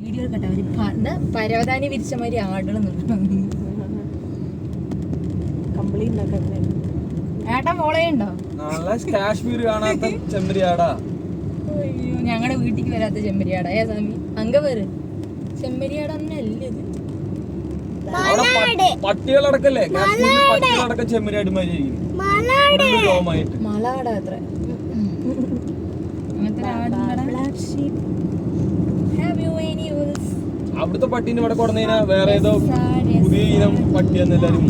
Video കണ്ട അവര് പരവതാനി വിരിച്ച മാതിരി ആടുകൾ ഏട്ടാ മോളയുണ്ടോ? കാശ്മീർ കാണാത്ത ചെമ്മരിയാടാ. അയ്യോ ഞങ്ങളുടെ വീട്ടിക്ക് വരാത്ത ചെമ്മരിയാടാ. ഏ സ്വാമി അങ്ക പേര് ചെമ്മരിയാടന്നെ അല്ലേ ഇത്? പട്ടികളടക്കല്ലേ കാശ്മീരിൽ പട്ടികളടക്കം ചെമ്മരിയാടുമാരി മലാട അത്ര അവിടുത്തെ പട്ടീനെ ഇവിടെ കൊടുന്നതിനാ വേറെ ഏതോ പുതിയ ഇനം പട്ടിയെന്ന് എല്ലാരും